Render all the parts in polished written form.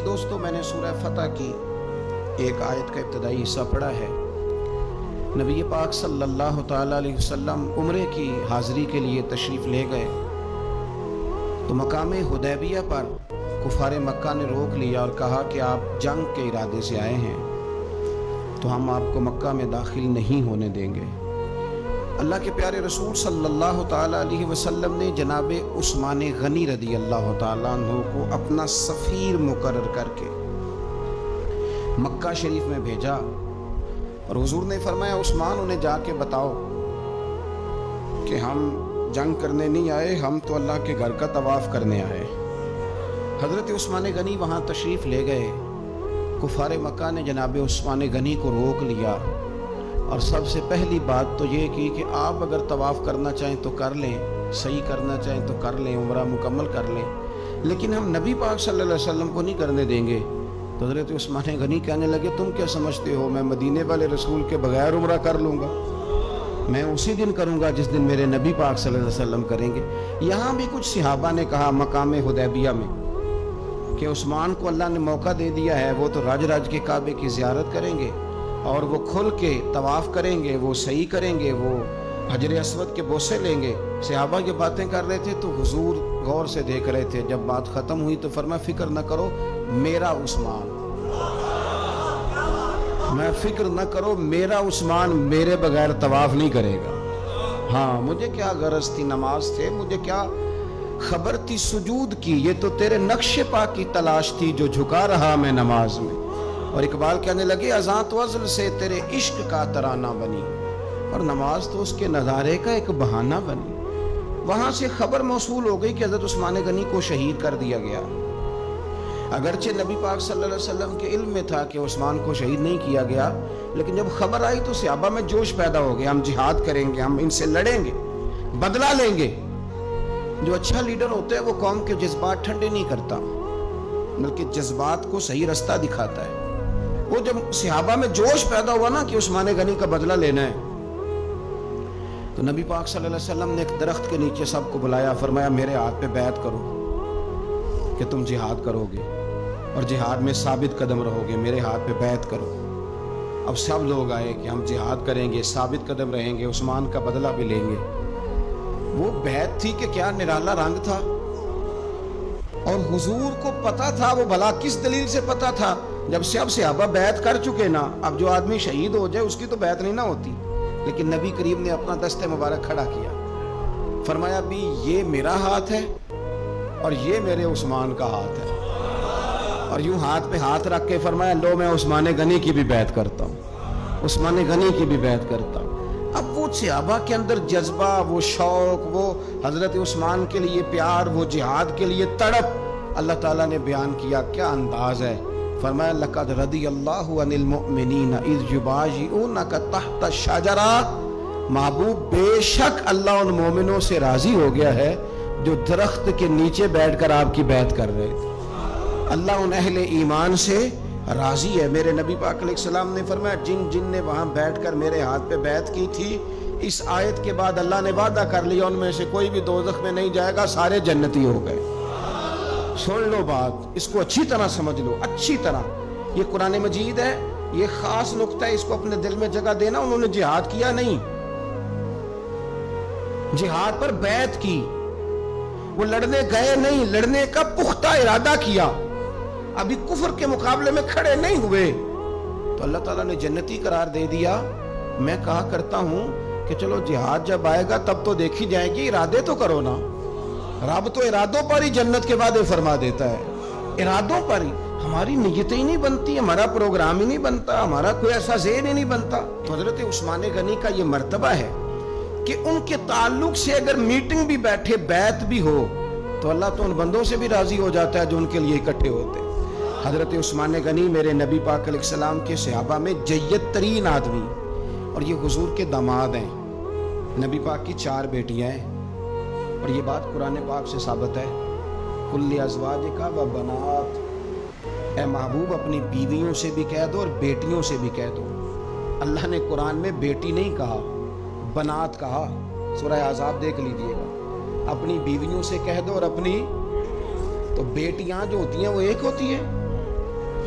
دوستو میں نے سورہ فتح کی ایک آیت کا ابتدائی حصہ پڑھا ہے۔ نبی پاک صلی اللہ تعالیٰ علیہ وسلم عمرے کی حاضری کے لیے تشریف لے گئے تو مقام حدیبیہ پر کفار مکہ نے روک لیا اور کہا کہ آپ جنگ کے ارادے سے آئے ہیں تو ہم آپ کو مکہ میں داخل نہیں ہونے دیں گے۔ اللہ کے پیارے رسول صلی اللہ تعالیٰ علیہ وسلم نے جناب عثمان غنی رضی اللہ تعالیٰ عنہ کو اپنا سفیر مقرر کر کے مکہ شریف میں بھیجا اور حضور نے فرمایا عثمان انہیں جا کے بتاؤ کہ ہم جنگ کرنے نہیں آئے، ہم تو اللہ کے گھر کا طواف کرنے آئے۔ حضرت عثمان غنی وہاں تشریف لے گئے۔ کفار مکہ نے جناب عثمان غنی کو روک لیا اور سب سے پہلی بات تو یہ کی کہ آپ اگر طواف کرنا چاہیں تو کر لیں، صحیح کرنا چاہیں تو کر لیں، عمرہ مکمل کر لیں، لیکن ہم نبی پاک صلی اللہ علیہ وسلم کو نہیں کرنے دیں گے۔ تو حضرت عثمان غنی کہنے لگے تم کیا سمجھتے ہو میں مدینے والے رسول کے بغیر عمرہ کر لوں گا؟ میں اسی دن کروں گا جس دن میرے نبی پاک صلی اللہ علیہ وسلم کریں گے۔ یہاں بھی کچھ صحابہ نے کہا مقام حدیبیہ میں کہ عثمان کو اللہ نے موقع دے دیا ہے، وہ تو راج راج کے کعبے کی زیارت کریں گے اور وہ کھل کے طواف کریں گے، وہ صحیح کریں گے، وہ حجر اسود کے بوسے لیں گے۔ صحابہ یہ باتیں کر رہے تھے تو حضور غور سے دیکھ رہے تھے۔ جب بات ختم ہوئی تو فرمایا فکر نہ کرو میرا عثمان، میں فکر نہ کرو میرا عثمان میرے بغیر طواف نہیں کرے گا۔ ہاں مجھے کیا غرض تھی نماز سے، مجھے کیا خبر تھی سجود کی، یہ تو تیرے نقش پا کی تلاش تھی جو جھکا رہا میں نماز میں۔ اور اقبال کہنے لگے اذاں تو ازل سے تیرے عشق کا ترانہ بنی، اور نماز تو اس کے نظارے کا ایک بہانہ بنی۔ وہاں سے خبر موصول ہو گئی کہ حضرت عثمان غنی کو شہید کر دیا گیا۔ اگرچہ نبی پاک صلی اللہ علیہ وسلم کے علم میں تھا کہ عثمان کو شہید نہیں کیا گیا، لیکن جب خبر آئی تو صحابہ میں جوش پیدا ہو گیا، ہم جہاد کریں گے، ہم ان سے لڑیں گے، بدلہ لیں گے۔ جو اچھا لیڈر ہوتا ہے وہ قوم کے جذبات ٹھنڈے نہیں کرتا بلکہ جذبات کو صحیح رستہ دکھاتا ہے۔ وہ جب صحابہ میں جوش پیدا ہوا نا کہ عثمان غنی کا بدلہ لینا ہے تو نبی پاک صلی اللہ علیہ وسلم نے ایک درخت کے نیچے سب کو بلایا، فرمایا میرے ہاتھ پہ بیعت کرو کہ تم جہاد کرو گے اور جہاد میں ثابت قدم رہو گے، میرے ہاتھ پہ بیعت کرو۔ اب سب لوگ آئے کہ ہم جہاد کریں گے، ثابت قدم رہیں گے، عثمان کا بدلہ بھی لیں گے۔ وہ بیعت تھی کہ کیا نرالا رنگ تھا، اور حضور کو پتا تھا، وہ بھلا کس دلیل سے پتا تھا؟ جب سے اب صحابہ بیعت کر چکے نا، اب جو آدمی شہید ہو جائے اس کی تو بیعت نہیں نہ ہوتی، لیکن نبی کریم نے اپنا دست مبارک کھڑا کیا، فرمایا بھی یہ میرا ہاتھ ہے اور یہ میرے عثمان کا ہاتھ ہے، اور یوں ہاتھ پہ ہاتھ رکھ کے فرمایا لو میں عثمان غنی کی بھی بیعت کرتا ہوں، عثمان غنی کی بھی بیعت کرتا ہوں۔ اب وہ صحابہ کے اندر جذبہ، وہ شوق، وہ حضرت عثمان کے لیے پیار، وہ جہاد کے لیے تڑپ اللہ تعالیٰ نے بیان کیا۔ کیا انداز ہے! فرمایا لقد رضی اللہ عن المؤمنین اذ یبایعونک تحت الشجرہ، محبوب بے شک اللہ ان مومنوں سے راضی ہو گیا ہے جو درخت کے نیچے بیٹھ کر آپ کی بیعت کر رہے تھے۔ اللہ ان اہل ایمان سے راضی ہے۔ میرے نبی پاک علیہ السلام نے فرمایا جن جن نے وہاں بیٹھ کر میرے ہاتھ پہ بیعت کی تھی، اس آیت کے بعد اللہ نے وعدہ کر لیا ان میں سے کوئی بھی دوزخ میں نہیں جائے گا، سارے جنتی ہو گئے۔ سن لو بات، اس کو اچھی طرح سمجھ لو، اچھی طرح۔ یہ قرآن مجید ہے، یہ خاص نقطہ ہے، اس کو اپنے دل میں جگہ دینا۔ انہوں نے جہاد کیا نہیں، جہاد پر بیعت کی، وہ لڑنے گئے نہیں، لڑنے کا پختہ ارادہ کیا، ابھی کفر کے مقابلے میں کھڑے نہیں ہوئے تو اللہ تعالیٰ نے جنتی قرار دے دیا۔ میں کہا کرتا ہوں کہ چلو جہاد جب آئے گا تب تو دیکھی جائے گی، ارادے تو کرو نا۔ رب تو ارادوں پر ہی جنت کے وعدے فرما دیتا ہے، ارادوں پر ہی۔ ہماری نیتیں ہی نہیں بنتی، ہمارا پروگرام ہی نہیں بنتا، ہمارا کوئی ایسا ذہن ہی نہیں بنتا۔ تو حضرت عثمان غنی کا یہ مرتبہ ہے کہ ان کے تعلق سے اگر میٹنگ بھی بیٹھے، بیعت بھی ہو تو اللہ تو ان بندوں سے بھی راضی ہو جاتا ہے جو ان کے لیے اکٹھے ہوتے ہیں۔ حضرت عثمان غنی میرے نبی پاک علیہ السلام کے صحابہ میں جید ترین آدمی، اور یہ حضور کے داماد ہیں۔ نبی پاک کی 4 بیٹیاں ہیں، اور یہ بات قرآن پاک سے ثابت ہے کل ازواجک و بنات، اے محبوب اپنی بیویوں سے بھی کہہ دو اور بیٹیوں سے بھی کہہ دو۔ اللہ نے قرآن میں بیٹی نہیں کہا، بنات کہا۔ سورہ احزاب دیکھ لیجئے گا، اپنی بیویوں سے کہہ دو اور اپنی، تو بیٹیاں جو ہوتی ہیں وہ ایک ہوتی ہیں،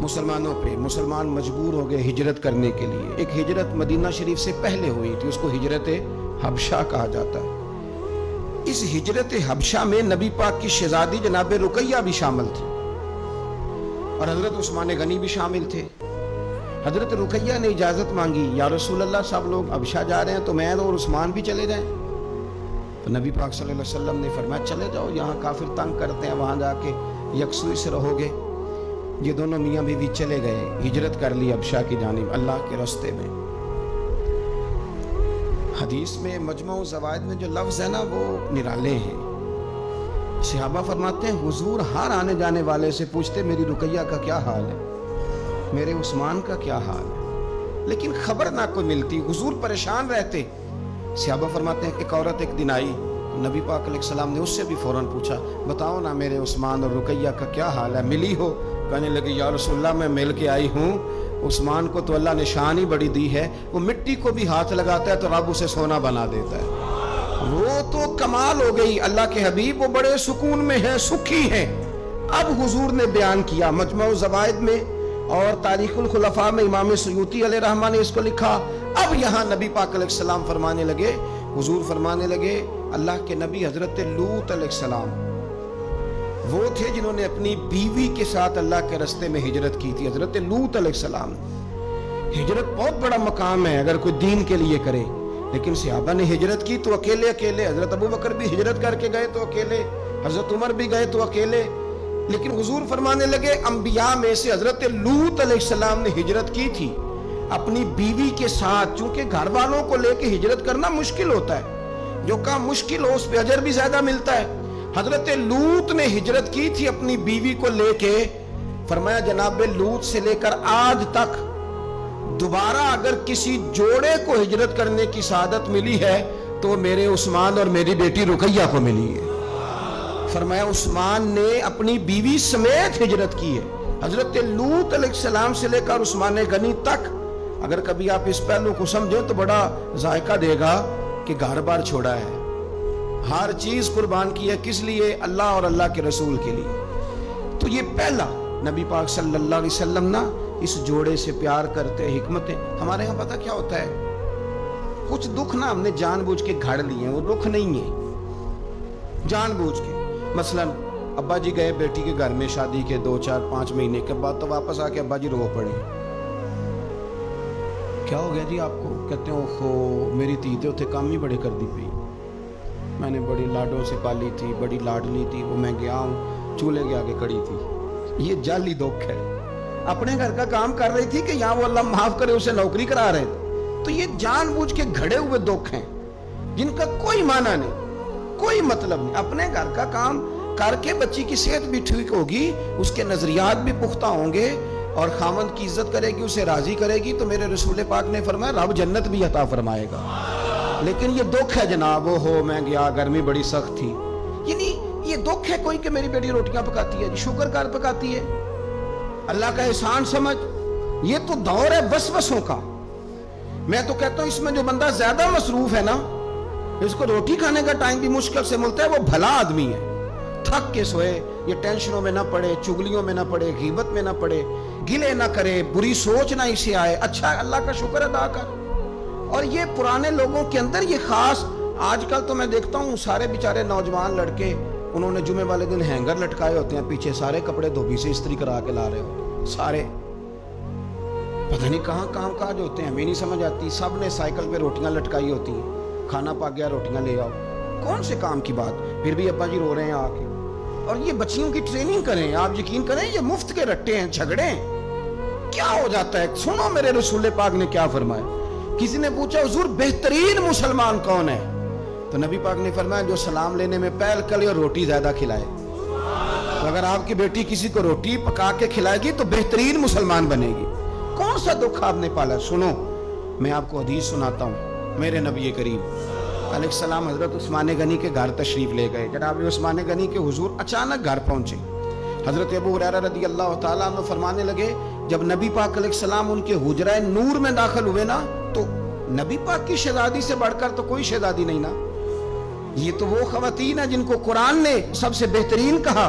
مسلمانوں پہ مسلمان مجبور ہو گئے ہجرت کرنے کے لیے. ایک ہجرت مدینہ شریف سے پہلے ہوئی تھی, اس کو ہجرت حبشہ کہا جاتا ہے. اس ہجرت حبشہ میں نبی پاک کی شہزادی جناب رقیہ بھی شامل تھی اور حضرت عثمان غنی بھی شامل تھے. حضرت رقیہ نے اجازت مانگی, یا رسول اللہ سب لوگ حبشہ جا رہے ہیں تو میں اور عثمان بھی چلے جائیں. تو نبی پاک صلی اللہ علیہ وسلم نے فرمایا چلے جاؤ, یہاں کافر تنگ کرتے ہیں, وہاں جا کے یکسوئی سے رہو گے. یہ دونوں میاں بیوی چلے گئے, ہجرت کر لی حبشہ کی جانب اللہ کے راستے میں. حدیث میں مجمع الزوائد میں جو لفظ ہے نا وہ نرالے ہیں. صحابہ فرماتے ہیں حضور ہر آنے جانے والے سے پوچھتے میری رقیہ کا کیا حال ہے, میرے عثمان کا کیا حال ہے, لیکن خبر نہ کوئی ملتی, حضور پریشان رہتے. صحابہ فرماتے ہیں ایک عورت ایک دن آئی, نبی پاک علیہ السلام نے اس سے بھی فوراً پوچھا بتاؤ نا میرے عثمان اور رقیہ کا کیا حال ہے, ملی ہو؟ کہنے لگی یا رسول اللہ میں مل کے آئی ہوں, عثمان کو تو اللہ نے شان ہی بڑی دی ہے, وہ مٹی کو بھی ہاتھ لگاتا ہے تو رب اسے سونا بنا دیتا ہے. وہ تو کمال ہو گئی. اللہ کے حبیب وہ بڑے سکون میں ہیں, سکھی ہیں. اب حضور نے بیان کیا مجمع الزوائد میں اور تاریخ الخلفاء میں امام سیوطی علیہ رحمہ نے اس کو لکھا. اب یہاں نبی پاک علیہ السلام فرمانے لگے, حضور فرمانے لگے اللہ کے نبی حضرت لوط علیہ السلام وہ تھے جنہوں نے اپنی بیوی کے ساتھ اللہ کے راستے میں ہجرت کی تھی. حضرت لوط علیہ السلام, ہجرت بہت بڑا مقام ہے اگر کوئی دین کے لیے کرے, لیکن صحابہ نے ہجرت کی تو اکیلے اکیلے. حضرت ابو بکر بھی ہجرت کر کے گئے تو اکیلے, حضرت عمر بھی گئے تو اکیلے. لیکن حضور فرمانے لگے انبیاء میں سے حضرت لوط علیہ السلام نے ہجرت کی تھی اپنی بیوی کے ساتھ, چونکہ گھر والوں کو لے کے ہجرت کرنا مشکل ہوتا ہے, جو کام مشکل ہو اس پہ اجر بھی زیادہ ملتا ہے. حضرت لوط نے ہجرت کی تھی اپنی بیوی کو لے کے. فرمایا جناب لوط سے لے کر آج تک دوبارہ اگر کسی جوڑے کو ہجرت کرنے کی سعادت ملی ہے تو میرے عثمان اور میری بیٹی رقیہ کو ملی ہے. فرمایا عثمان نے اپنی بیوی سمیت ہجرت کی ہے. حضرت لوط علیہ السلام سے لے کر عثمان غنی تک, اگر کبھی آپ اس پہلو کو سمجھیں تو بڑا ذائقہ دے گا کہ گھر بار چھوڑا ہے, ہر چیز قربان کی ہے. کس لیے؟ اللہ اور اللہ کے رسول کے لیے. تو یہ پہلا نبی پاک صلی اللہ علیہ وسلم نا اس جوڑے سے پیار کرتے. حکمتیں ہمارے ہاں پتہ کیا ہوتا ہے, کچھ دکھ نا ہم نے جان بوجھ کے گھڑ لیے ہیں, وہ دکھ نہیں ہے جان بوجھ کے. مثلا ابا جی گئے بیٹی کے گھر میں شادی کے 2-4-5 مہینے کے بعد, تو واپس آ کے ابا جی رو پڑے. کیا ہو گیا جی آپ کو؟ کہتے ہیں اوہو میری تھی تے اتنے کام ہی بڑے کر دی پئی, میں نے بڑی لاڈوں سے پالی تھی, بڑی لاڈلی تھی, وہ میں گیا ہوں چولہے کے آگے کڑی تھی. یہ جعلی دکھ ہے. اپنے گھر کا کام کر رہی تھی کہ یہاں وہ اللہ معاف کرے اسے نوکری کرا رہے تھے. تو یہ جان بوجھ کے گھڑے ہوئے دکھ ہیں جن کا کوئی معنی نہیں, کوئی مطلب نہیں. اپنے گھر کا کام کر کے بچی کی صحت بھی ٹھیک ہوگی, اس کے نظریات بھی پختہ ہوں گے اور خاوند کی عزت کرے گی, اسے راضی کرے گی, تو میرے رسول پاک نے فرمایا رب جنت بھی عطا فرمائے گا. لیکن یہ دکھ ہے جناب, ہو میں گیا گرمی بڑی سخت تھی, یعنی یہ دکھ ہے کوئی کہ میری بیٹی روٹیاں پکاتی ہے, شکر کار پکاتی ہے, اللہ کا احسان سمجھ. یہ تو دور ہے وسوسوں کا. میں تو کہتا ہوں اس میں جو بندہ زیادہ مصروف ہے نا, اس کو روٹی کھانے کا ٹائم بھی مشکل سے ملتا ہے, وہ بھلا آدمی ہے. تھک کے سوئے, یہ ٹینشنوں میں نہ پڑے, چگلیوں میں نہ پڑے, غیبت میں نہ پڑے, گلے نہ کرے, بری سوچ نہ اسے آئے, اچھا اللہ کا شکر ادا کر. اور یہ پرانے لوگوں کے اندر یہ خاص, آج کل تو میں دیکھتا ہوں سارے بیچارے نوجوان لڑکے, انہوں نے جمعے والے دن ہینگر لٹکائے ہوتے ہیں پیچھے, سارے کپڑے دھوبی سے استری کرا کے لا رہے ہو, سارے پتہ نہیں کہاں کام کاج ہوتے ہیں, ہمیں نہیں سمجھ آتی. سب نے سائیکل پہ روٹیاں لٹکائی ہوتی ہیں, کھانا پا گیا روٹیاں لے آؤ, کون سے کام کی بات. پھر بھی ابا جی رو رہے ہیں آ کے. اور یہ بچیوں کی ٹریننگ کریں, آپ یقین کریں یہ مفت کے رٹے ہیں, جھگڑے ہیں. کیا ہو جاتا ہے؟ سنو میرے رسول پاک نے کیا فرمایا. کسی نے پوچھا حضور بہترین مسلمان کون ہے؟ تو نبی پاک نے فرمایا جو سلام لینے میں پہل کرے اور روٹی زیادہ کھلائے. تو اگر آپ کی بیٹی کسی کو روٹی پکا کے کھلائے گی تو بہترین مسلمان بنے گی. کون سا دکھ آپ نے پالا؟ سنو میں آپ کو حدیث سناتا ہوں. میرے نبی کریم علیہ السلام حضرت عثمان غنی کے گھر تشریف لے گئے. جناب عثمان غنی کے حضور اچانک گھر پہنچے. حضرت ابو ہریرہ رضی اللہ تعالیٰ عنہ فرمانے لگے جب نبی پاک علیہ السلام ان کے حجرہ نور میں داخل ہوئے نا, تو نبی پاک کی شہزادی سے بڑھ کر تو کوئی شہزادی نہیں نا. یہ تو وہ خواتین ہیں جن کو قرآن نے سب سے بہترین کہا.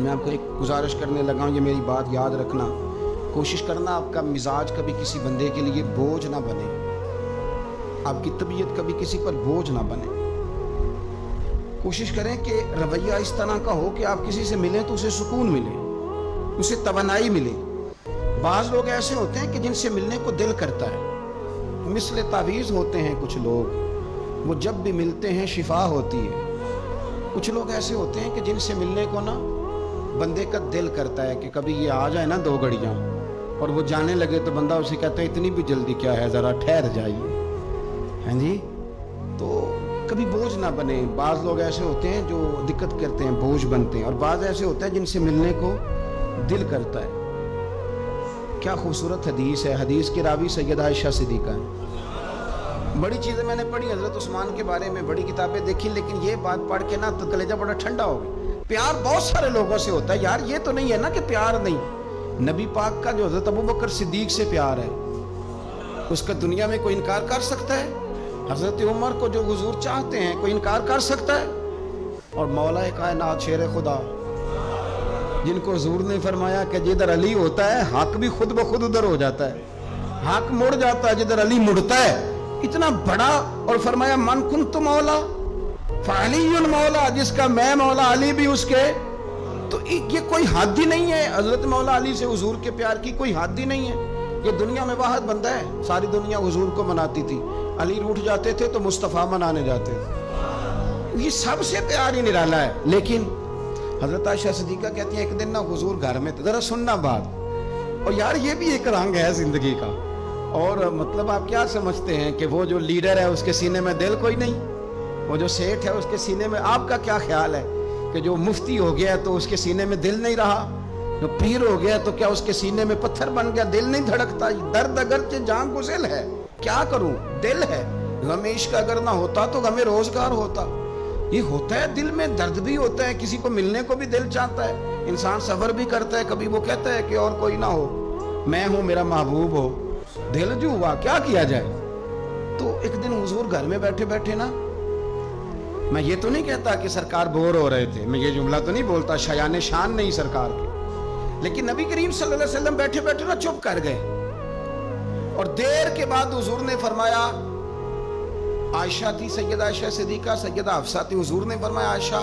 میں آپ کو ایک گزارش کرنے لگا ہوں، یہ میری بات یاد رکھنا، کوشش کرنا آپ کا مزاج کبھی کسی بندے کے لیے بوجھ نہ بنے، آپ کی طبیعت کبھی کسی پر بوجھ نہ بنے۔ کوشش کریں کہ رویہ اس طرح کا ہو کہ آپ کسی سے ملیں تو اسے سکون ملے، اسے توانائی ملے۔ بعض لوگ ایسے ہوتے ہیں کہ جن سے ملنے کو دل کرتا ہے، مثل تعویذ ہوتے ہیں کچھ لوگ، وہ جب بھی ملتے ہیں شفا ہوتی ہے۔ کچھ لوگ ایسے ہوتے ہیں کہ جن سے ملنے کو نا بندے کا دل کرتا ہے کہ کبھی یہ آ جائے نا 2 گھڑیاں، اور وہ جانے لگے تو بندہ اسے کہتا ہے اتنی بھی جلدی کیا ہے، ذرا ٹھہر جائیے، ہاں جی۔ تو کبھی بوجھ نہ بنے۔ بعض لوگ ایسے ہوتے ہیں جو دقت کرتے ہیں، بوجھ بنتے ہیں، اور بعض ایسے ہوتے ہیں جن سے ملنے کو دل کرتا ہے۔ کیا خوبصورت حدیث ہے، حدیث کے راوی سیدہ عائشہ صدیقہ ہیں۔ بڑی چیزیں میں نے پڑھی حضرت عثمان کے بارے میں، بڑی کتابیں دیکھی، لیکن یہ بات پڑھ کے نا تو کلیجہ بڑا ٹھنڈا ہو گیا۔ پیار بہت سارے لوگوں سے ہوتا ہے یار، یہ تو نہیں ہے نا کہ پیار نہیں۔ نبی پاک کا جو حضرت ابوبکر صدیق سے پیار ہے، اس کا دنیا میں کوئی انکار کر سکتا ہے؟ حضرت عمر کو جو حضور چاہتے ہیں کوئی انکار کر سکتا ہے؟ اور مولا کائنات شیر خدا جن کو حضور نے فرمایا کہ جدھر علی ہوتا ہے حق بھی خود بخود ادھر ہو جاتا ہے، حق مڑ جاتا ہے جدھر علی مڑتا ہے، اتنا بڑا، اور فرمایا من کنت مولا فعلی مولا، جس کا میں مولا علی بھی اس کے، تو یہ کوئی حد ہی نہیں ہے۔ حضرت مولا علی سے حضور کے پیار کی کوئی حد ہی نہیں ہے۔ یہ دنیا میں واحد بندہ ہے، ساری دنیا حضور کو مناتی تھی، علی روٹھ جاتے تھے تو مصطفیٰ منانے جاتے تھے، یہ سب سے پیار ہی نرالا ہے۔ لیکن حضرت عائشہ صدیقہ کہتی ہیں ایک دن نا حضور گھر میں تھے، ذرا سننا بات، اور یار یہ بھی ایک رنگ ہے زندگی کا، اور مطلب آپ کیا سمجھتے ہیں کہ وہ جو لیڈر ہے اس کے سینے میں دل کوئی نہیں، وہ جو سیٹھ ہے اس کے سینے میں، آپ کا کیا خیال ہے کہ جو مفتی ہو گیا تو اس کے سینے میں دل نہیں رہا، جو پیر ہو گیا تو کیا اس کے سینے میں پتھر بن گیا، دل نہیں دھڑکتا؟ درد اگرچہ جان گزل ہے، کیا کروں، دل ہے۔ غم عشق اگر نہ ہوتا تو غم روزگار ہوتا۔ یہ ہوتا ہے، دل میں درد بھی ہوتا ہے، کسی کو ملنے کو بھی دل چاہتا ہے، انسان صبر بھی کرتا ہے، کبھی وہ کہتا ہے کہ اور کوئی نہ ہو، میں ہوں، میرا محبوب ہو، دل جو ہوا کیا کیا جائے۔ تو ایک دن حضور گھر میں بیٹھے بیٹھے نا، میں یہ تو نہیں کہتا کہ سرکار بور ہو رہے تھے، میں یہ جملہ تو نہیں بولتا، شایان شان نہیں سرکار کے، لیکن نبی کریم صلی اللہ علیہ وسلم بیٹھے بیٹھے نا چپ کر گئے، اور دیر کے بعد حضور نے فرمایا، عائشہ تھی سیدہ عائشہ صدیقہ، سیدہ حفصہ تھی، حضور نے فرمایا عائشہ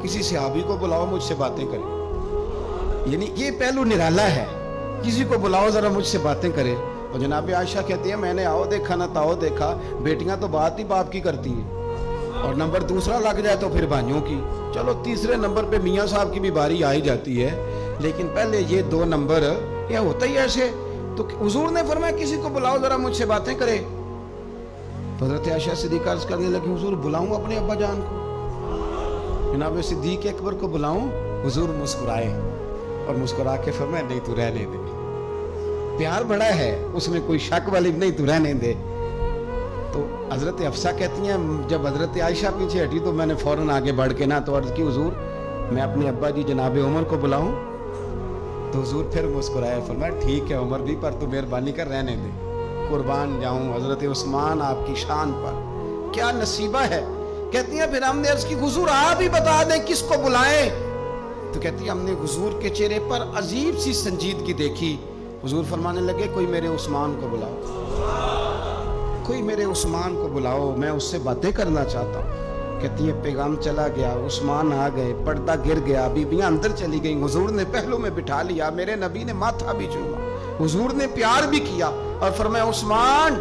کسی صحابی کو بلاؤ مجھ سے باتیں کریں۔ یعنی یہ پہلو نرالا ہے، کسی کو بلاؤ ذرا مجھ سے باتیں کرے۔ اور جناب عائشہ کہتی ہیں میں نے آؤ دیکھا نہ تاؤ دیکھا، بیٹیاں تو بات ہی باپ کی کرتی ہیں، اور نمبر دوسرا لگ جائے تو پھر بھائیوں کی، چلو تیسرے نمبر پہ میاں صاحب کی بھی باری آئی جاتی ہے، لیکن پہلے یہ 2 نمبر یہ ہوتا ہی ایسے۔ تو حضور نے فرمایا کسی کو بلاؤ ذرا مجھ سے باتیں کرے۔ تو حضرت عائشہ صدیقہ عرض کرنے لگی حضور بلاؤں اپنے ابا جان کو، جناب صدیق اکبر کو بلاؤں؟ حضور مسکرائے اور مسکرا کے فرمایا نہیں تو رہنے دے، پیار بڑا ہے اس میں کوئی شک والی نہیں، تو رہنے دے۔ تو حضرت حفصہ کہتی ہیں جب حضرت عائشہ پیچھے ہٹی تو میں نے فوراً آگے بڑھ کے نا تو عرض کی حضور میں اپنے ابا جی جناب عمر کو بلاؤں؟ تو حضور پھر مسکرائے، فرمایا ٹھیک ہے عمر بھی، پر تو مہربانی کر رہنے دے، قربان جاؤں حضرت عثمان آپ کی شان پر، کیا نصیبہ ہے۔ کہتی ہیں پھر ہم نے عرض کی حضور آپ ہی بتا دیں کس کو بلائیں؟ تو کہتی ہیں ہم نے حضور کے چہرے پر عجیب سی سنجیدگی دیکھی، حضور فرمانے لگے کوئی میرے عثمان کو بلاؤ، کوئی میرے عثمان کو بلاؤ، میں اس سے باتیں کرنا چاہتا ہوں۔ کہتی ہے پیغام چلا گیا، عثمان آ گئے، پردہ گر گیا، بیبیاں اندر چلی گئیں، حضور نے پہلو میں بٹھا لیا، میرے نبی نے ماتھا بھی چوما، حضور نے پیار بھی کیا، اور فرمایا عثمان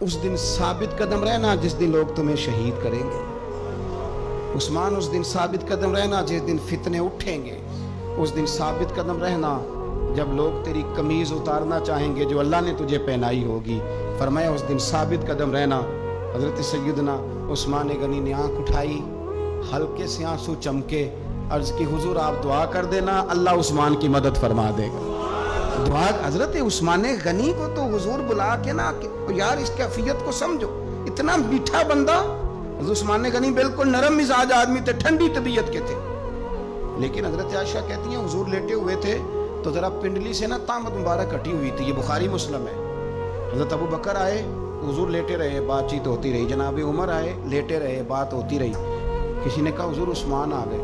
اس دن ثابت قدم رہنا جس دن لوگ تمہیں شہید کریں گے، عثمان اس دن ثابت قدم رہنا جس دن فتنے اٹھیں گے، اس دن ثابت قدم رہنا جب لوگ تیری قمیض اتارنا چاہیں گے جو اللہ نے تجھے پہنائی ہوگی، فرمایا اس دن ثابت قدم رہنا۔ حضرت سیدنا عثمان غنی نے آنکھ اٹھائی، ہلکے سے آنسو چمکے، عرض کی حضور آپ دعا کر دینا اللہ عثمان کی مدد فرما دے گا۔ دعا حضرت عثمان غنی کو تو حضور بلا کے نا یار اس کیفیت کو سمجھو، اتنا میٹھا بندہ، حضرت عثمان غنی بالکل نرم مزاج آدمی تھے، ٹھنڈی طبیعت کے تھے، لیکن حضرت عائشہ کہتی ہیں حضور لیٹے ہوئے تھے تو ذرا پنڈلی سے نا تامت مبارک کٹی ہوئی تھی، یہ بخاری مسلم ہے۔ حضرت ابو بکر آئے، حضور لیٹے رہے، بات چیت ہوتی رہی، جناب عمر آئے، لیٹے رہے، بات ہوتی رہی، کسی نے کہا حضور عثمان آ گئے،